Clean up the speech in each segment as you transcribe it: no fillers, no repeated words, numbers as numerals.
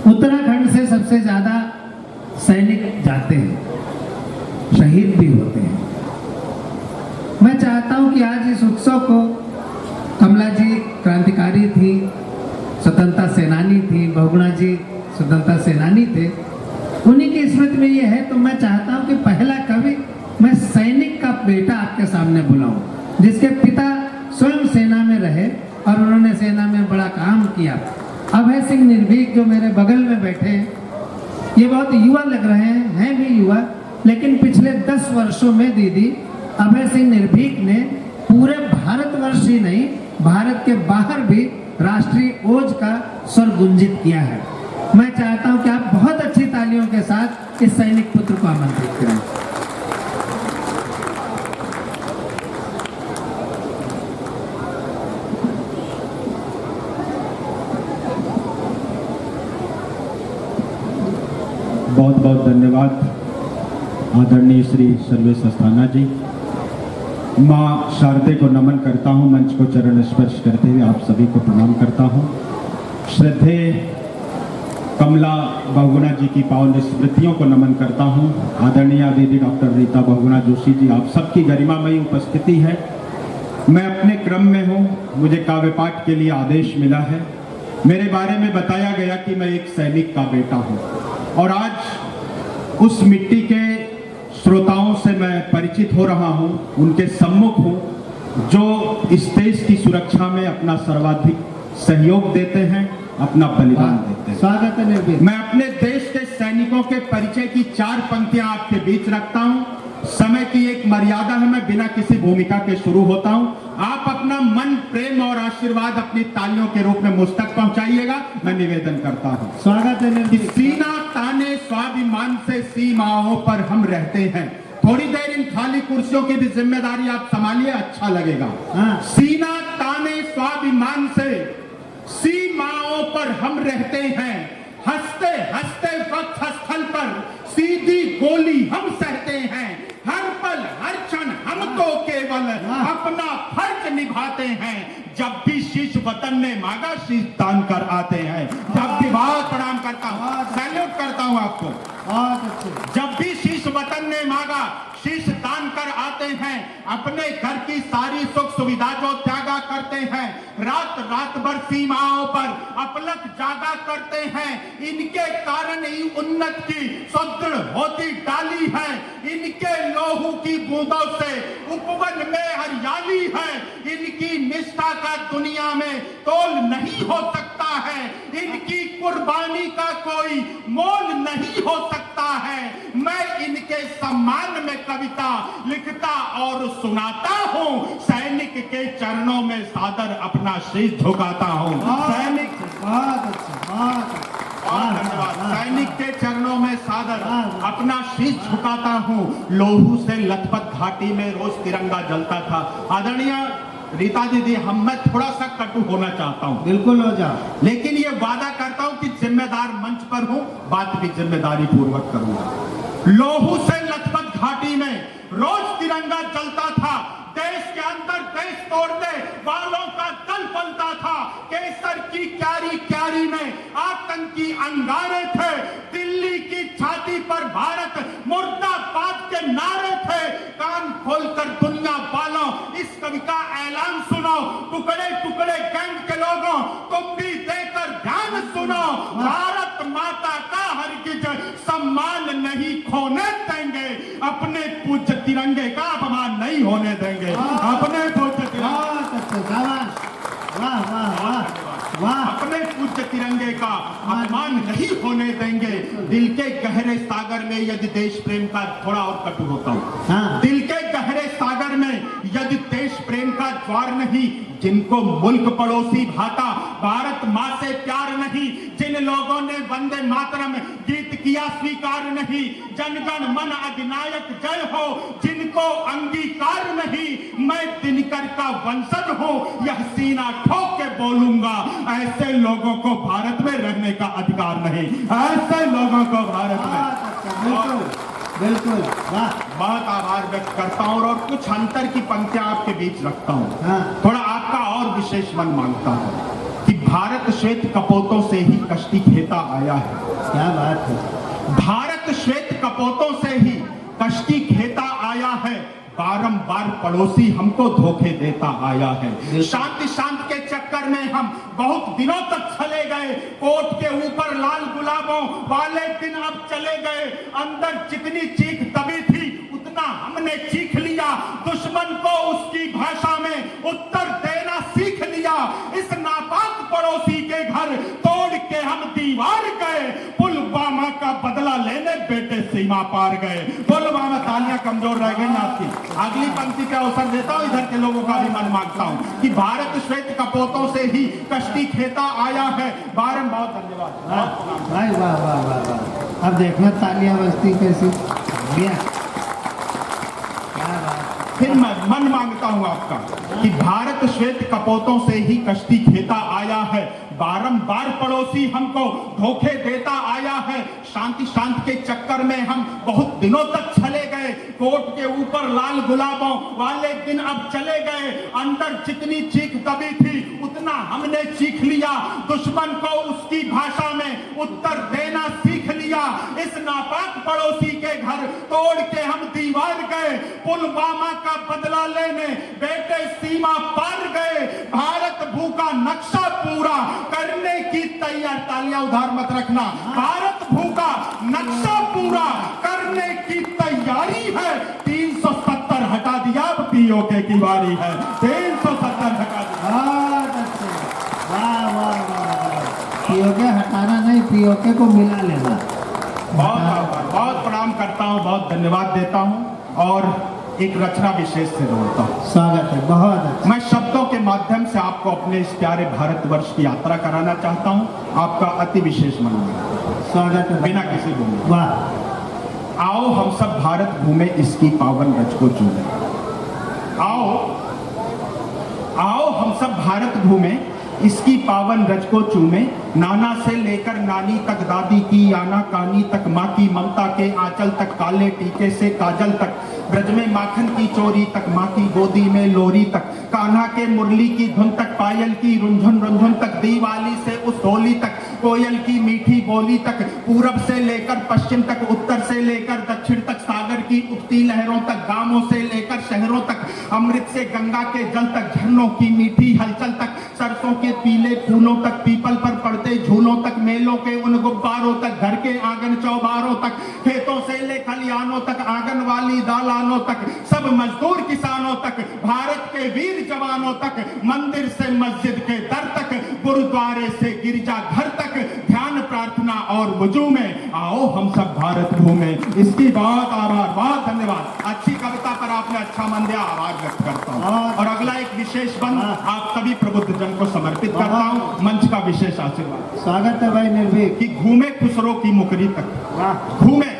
उत्तराखंड से सबसे ज्यादा सैनिक जाते हैं, शहीद भी होते हैं। मैं चाहता हूं कि आज इस उत्सव को, कमला जी क्रांतिकारी थी, स्वतंत्रता सेनानी थी, बहुगुणा जी स्वतंत्रता सेनानी थे, उन्हीं की स्मृति में ये है। तो मैं चाहता हूं कि पहला कवि मैं सैनिक का बेटा आपके सामने बुलाऊं, जिसके पिता स्वयं सेना में रहे और उन्होंने सेना में बड़ा काम किया। अभय सिंह निर्भीक जो मेरे बगल में बैठे हैं, ये बहुत युवा लग रहे हैं भी युवा, लेकिन पिछले 10 वर्षों में दीदी अभय सिंह निर्भीक ने पूरे भारतवर्ष ही नहीं, भारत के बाहर भी राष्ट्रीय ओज का स्वर गुंजित किया है। मैं चाहता हूं कि आप बहुत अच्छी तालियों के साथ इस सैनिक पुत्र को आमंत्रित करें। बहुत बहुत धन्यवाद आदरणीय श्री सर्वेश अस्थाना जी। माँ शारदे को नमन करता हूँ, मंच को चरण स्पर्श करते हुए आप सभी को प्रणाम करता हूँ। श्रद्धेय कमला बहुगुणा जी की पावन स्मृतियों को नमन करता हूँ। आदरणीय दीदी डॉक्टर रीता बहुगुणा जोशी जी, आप सबकी गरिमामयी उपस्थिति है। मैं अपने क्रम में हूँ, मुझे काव्य पाठ के लिए आदेश मिला है। मेरे बारे में बताया गया कि मैं एक सैनिक का बेटा हूँ और आज उस मिट्टी के श्रोताओं से मैं परिचित हो रहा हूँ, उनके सम्मुख हूँ, जो इस देश की सुरक्षा में अपना सर्वाधिक सहयोग देते हैं, अपना बलिदान देते हैं। स्वागत है। मैं अपने देश के सैनिकों के परिचय की 4 पंक्तियां आपके बीच रखता हूं। समय की एक मर्यादा है, मैं बिना किसी भूमिका के शुरू होता हूं। आप अपना मन, प्रेम और आशीर्वाद अपनी तालियों के रूप में मुझ तक पहुंचाइएगा, मैं निवेदन करता हूं। स्वागत है। सीना ताने स्वाभिमान से सीमाओं पर हम रहते हैं। थोड़ी देर इन खाली कुर्सियों की भी जिम्मेदारी आप संभालिए, अच्छा लगेगा। सीना ताने स्वाभिमान से सीमाओं पर हम रहते हैं, हंसते हंसते वक्त स्थल पर सीधी गोली हम सहते हैं। हर पल हर क्षण हम तो केवल अपना फर्ज निभाते हैं। जब भी शीश वतन ने मांगा, शीश तान कर आते हैं। जब भी बहुत प्रणाम करता हूँ, सैल्यूट करता हूँ आपको। जब भी शीश वतन ने मांगा, शीश दान कर आते हैं। अपने घर की सारी सुख सुविधा जो त्यागा करते हैं, रात रात भर सीमाओं पर अपलक जागा करते हैं। इनके कारण ही उन्नत की सुदृढ़ होती डाली है। इनके लोहू की बूंदों से उपवन में हरियाली है। इनकी निष्ठा का दुनिया में तोल नहीं हो सकता है। इनकी कुर्बानी का कोई मोल नहीं हो सकता है। मैं इनके सम्मान में कविता लिखता और सुनाता हूँ। सैनिक के चरणों में सादर अपना शीश झुकाता हूँ। सैनिक, धन्यवाद। सैनिक के चरणों में सादर अपना शीश झुकाता हूँ। लोहू से लथपथ घाटी में रोज तिरंगा जलता था। आदरणीय रीता दीदी, मैं थोड़ा सा कटु होना चाहता हूँ। बिल्कुल हो जाओ, लेकिन ये वादा करता हूँ कि जिम्मेदार मंच पर हूँ, बात भी जिम्मेदारी पूर्वक करूंगा। लोहू से लथपथ घाटी में रोज तिरंगा जलता था। देश के अंदर देश तोड़ने वालों का दल पलता था। केसर की क्यारी क्यारी में आतंकी अंगारे थे। दिल्ली की छाती पर भारत मुर्दाबाद के नारे थे। कान खोलकर दुनिया वालों इस कवि का ऐलान सुनो। टुकड़े टुकड़े गैंग के लोगों, तुम भी देकर ध्यान सुनो। भारत माता का हरगिज सम्मान नहीं खोने देंगे। अपने पूज्य तिरंगे का अपमान नहीं होने देंगे। अपने पूज्य अपने पूज्य तिरंगे का अपमान नहीं होने देंगे। दिल के गहरे सागर में यदि देश प्रेम का, थोड़ा और कटु होता हूँ, दिल के गहरे सागर में यदि देश प्रेम का ज्वार नहीं, जिनको मुल्क पड़ोसी भाता, भारत माँ से प्यार नहीं, जिन लोगों ने वंदे मातरम गीत किया स्वीकार नहीं, जनगण मन अधिनायक जय हो जिनको अंगीकार नहीं, मैं दिनकर का वंशज हूँ, यह सीना ठोक के बोलूंगा। ऐसे लोगों को भारत में रहने का अधिकार नहीं। ऐसे लोगों को भारत में बिल्कुल। बहुत आभार व्यक्त करता हूँ और कुछ अंतर की पंक्तियां आपके बीच रखता हूँ। थोड़ा आपका और विशेष मन मांगता हूँ कि भारत श्वेत कपोतों से ही कश्ती खेता आया है। क्या बात है। भारत श्वेत कपोतों से ही कश्ती खेता आया है, बारंबार पड़ोसी हमको धोखे देता आया है। शांति के चक्कर में हम बहुत दिनों तक चले गए, कोट के ऊपर लाल गुलाबों वाले दिन अब चले गए। अंदर जितनी चीख दबी थी उतना हमने चीख लिया, दुश्मन को उसकी भाषा में उत्तर देना सीख लिया। इस नापाक पड़ोसी के घर तोड़ के हम दीवार गए, पुलवामा का बदला लेने बेटे सीमा पार गए। पुलवामा, तालियां कमजोर रह गई आपकी। अगली पंक्ति का अवसर देता हूं, इधर के लोगों का भी मन मांगता हूं कि भारत श्वेत कपोतों से ही कश्ती खेता आया है। बारम बहुत धन्यवाद भाई, वाह वाह वाह वाह। अब देखना तालियां बजती कैसी। फिर मैं मन मांगता हूं आपका कि भारत श्वेत कपोतों से ही कश्ती खेता आया है, बारंबार पड़ोसी हमको धोखे देता आया है। शांति के चक्कर में हम बहुत दिनों तक चले गए, कोट के ऊपर लाल गुलाबों वाले दिन अब चले गए। अंदर जितनी चीख दबी थी उतना हमने चीख लिया, दुश्मन को उसकी भाषा में उत्तर देना सीख लिया। इस नापाक पड़ोसी के घर तोड़ के हम दीवार गए, पुलवामा का बदला लेने बेटे सीमा पार गए। भारत भूखा नक्शा पूरा करने की तैयार, तालियां उधार मत रखना, भारत भूखा नक्शा पूरा करने की तैयारी है। 370 हटा दिया, अब पीओके की बारी है। 370 हटा दिया। वाह वाह वाह। पीओके हटाना नहीं, पीओके को मिला लेना। बहुत प्रणाम करता हूँ, बहुत धन्यवाद देता हूँ और एक रचना विशेष से जोड़ता हूँ। स्वागत है, बहुत अच्छा। मैं शब्दों के माध्यम से आपको अपने इस प्यारे भारतवर्ष की यात्रा कराना चाहता हूँ। आपका अति विशेष मनोरंजन। स्वागत है बिना किसी भूमि। वाह। आओ हम सब भारत घूमे, इसकी पावन रज को चूमे। आओ हम सब भारत घूमे, इसकी पावन रज को चूमे। नाना से लेकर नानी तक, दादी की आना कानी तक, माँ की ममता के आंचल तक, काले टीके से काजल तक, ब्रज में माखन की चोरी तक, माँ की गोदी में लोरी तक, कान्हा के मुरली की धुन तक, पायल की रुंझुन तक, दीवाली से उस होली तक, कोयल की मीठी बोली तक, पूरब से लेकर पश्चिम तक, उत्तर से लेकर दक्षिण तक, सागर की उठती लहरों तक, गांवों से लेकर शहरों तक, अमृत से गंगा के जल तक, झरनों की मीठी हलचल तक, सरसों के पीले फूलों तक, पीपल पर पड़ते झूलों तक, मेलों के उन गुब्बारों तक, घर के आंगन चौबारों तक, खेतों से ले खलियानों तक, आंगन वाली दालानों तक, सब मजदूर किसानों तक, भारत के वीर जवानों तक, मंदिर से मस्जिद के दर तक, गुरुद्वारे से गिरजा घर तक, ध्यान प्रार्थना और वुजू में आओ हम सब भारत घूमे, इसकी बहुत आभार, बहुत धन्यवाद। अच्छी कविता पर आपने अच्छा मन दिया, आभार व्यक्त करता हूँ। और अगला एक विशेष बंद आप सभी प्रबुद्ध जन को समर्पित करता हूँ, मंच का विशेष आशीर्वाद। स्वागत है भाई निर्भीक। कि घूमे खुसरो की मुकरी तक, घूमे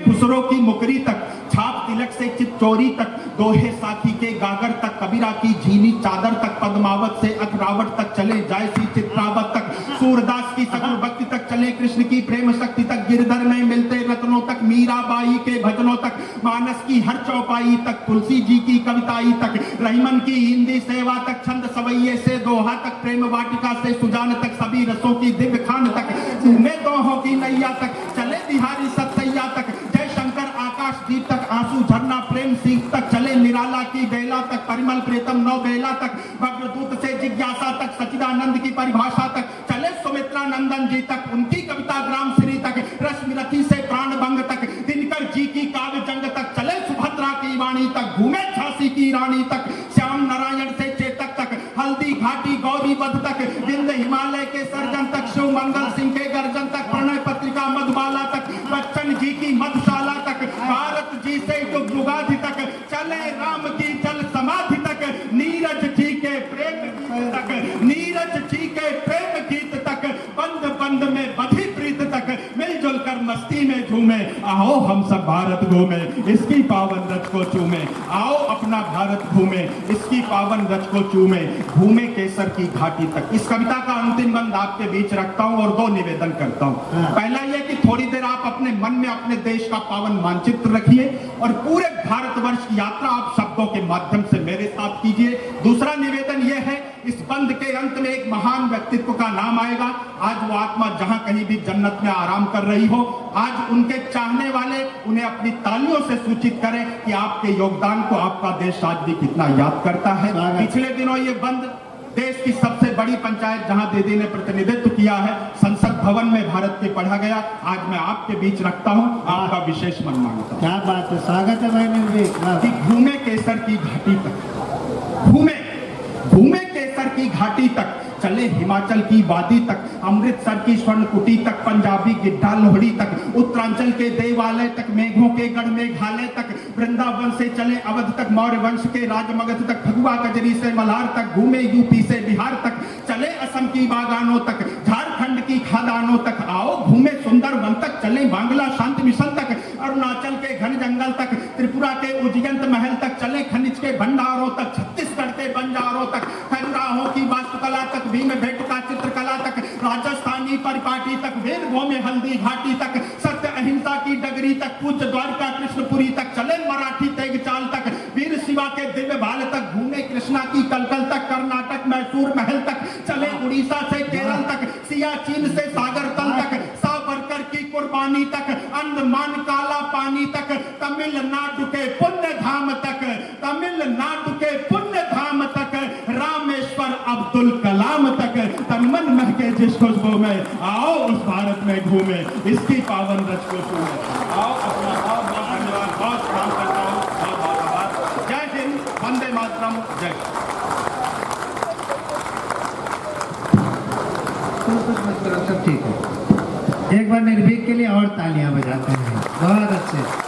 खुसरो की मुकरी तक, छाप तिलक से चित्तौरी तक, दोहे साथी के गागर तक, कबीरा की झीनी चादर तक, पद्मावत से अखरावट तक चले, जायसी चित्रावत तक, सूरदास की सगुर भक्ति तक चले, कृष्ण की प्रेम शक्ति तक, गिरधर में मिलते रत्नों तक, मीराबाई के भजनों तक, मानस की हर चौपाई तक, तुलसी जी की कविताई तक, रहीमन की हिंदी सेवा तक, छंद सवैये से दोहा तक, प्रेम वाटिका से सुजान तक, सभी रसों की दिव्य खान तक, में दोहों की नैया तक, चले बिहारी सतसैया तक, जय शंकर आकाशदीप तक, आंसू झरना प्रेम सीख तक, चले निराला की बेला तक, परिमल प्रीतम नौ बेला तक, वज्रदूत से जिज्ञासा तक, सचिदानंद की परिभाषा तक, चले सुमित्रा नंदन जी तक, उनकी कविता ग्राम श्री तक, रश्मिरथी से प्राण भंग तक, दिनकर जी की काव्य जंग तक, चले सुभद्रा की वाणी तक, घूमे झांसी की रानी तक, श्याम नारायण से चेतक तक, हल्दी घाटी गौरी वध तक, विंध्य हिमालय के सर्जन तक, शिव मंगल सिंह के गर्जन तक, प्रणय पत्रिका मधुबाला तक, बच्चन जी की मधुशाला तक, भारत जी से युगाधि तक, चले राम की जल समाधि तक, नीरज जी के प्रेम गीत तक, नीरज जी के प्रेम गीत तक, बंद बंद में बधी प्रीत तक, मिलजुल कर मस्ती में झूमे। आओ हम सब भारत घूमे, इसकी पावन रज को चूमे। आओ अपना भारत घूमे, इसकी पावन रज को चूमे। घूमे केसर की घाटी तक। इस कविता का अंतिम बंद आपके बीच रखता हूँ और 2 निवेदन करता हूँ। पहला यह कि थोड़ी देर आप अपने मन में अपने देश का पावन मानचित्र रखिए और पूरे भारतवर्ष की यात्रा आप शब्दों के माध्यम से मेरे साथ कीजिए। दूसरा निवेदन यह है इस बंद के अंत में एक महान व्यक्तित्व का नाम आएगा। आज वो आत्मा जहां कहीं भी जन्नत में आराम कर रही हो, आज उनके चाहने वाले उन्हें अपनी तालियों से सूचित करें कि आपके योगदान को आपका देश आज भी कितना याद करता है। पिछले दिनों ये बंद देश की सबसे बड़ी पंचायत जहां दीदी ने प्रतिनिधित्व किया है, संसद भवन में भारत के पढ़ा गया। आज मैं आपके बीच रखता हूं, आपका विशेष मन मांगता हूं। क्या बात है, स्वागत है भाई निर्भीक। कि घूमे केसर की घाटी तक, घूमे केसर की घाटी तक, चले हिमाचल की वादी तक, अमृतसर की स्वर्ण कुटी तक, पंजाबी गिड्ढा लोहड़ी तक, उत्तरांचल के देवालय तक, मेघों के गढ़ मेघालय तक, वृंदावन से चले अवध तक, मौर्य वंश के राजमगध तक, भगवा कजरी से मल्हार तक, घूमे यूपी से बिहार तक, चले असम की बागानों तक, झारखंड की खादानों तक, आओ घूमे सुंदर वन तक, चले बांग्ला शांति मिशन तक, अरुणाचल के घन जंगल तक, त्रिपुरा के उज्जैन महल तक, चले खनिज के भंडारों तक, छत्तीसगढ़ के बंजारों तक, खजुराहो की वास्तुकला तक, भीम भेटका चित्रकला तक, राजस्थानी परिपाटी तक, वेदों में हल्दी घाटी तक, सत्य अहिंसा की डगरी तक, पूज्य द्वारका कृष्णपुरी तक, चले मराठी तेगचाल तक, वीर शिवा के दिव्य भाल तक, घूमे कृष्णा की कलकल तक, कर्नाटक मैसूर महल तक, चले उड़ीसा से केरल तक, सियाचिन से सागर तल तक, सावरकर की कुर्बानी तक, अंडमान काला पानी तक, तमिलनाडु के पुण्य धाम तक, तमिलनाडु के पुण्य धाम तक, रामेश्वर अब्दुल कलाम तक, तन मन महके जिस खुशबू में, आओ उस भारत में घूमे, इसकी पावन रच को छूए। आओ अपना बहुत बहुत धन्यवाद, बहुत प्रणाम करता हूँ, बहुत बहुत आभार। जय हिंद, वंदे मातरम, जय। सब ठीक है। एक बार निर्भीक के लिए और तालियां बजाते हैं। बहुत अच्छे।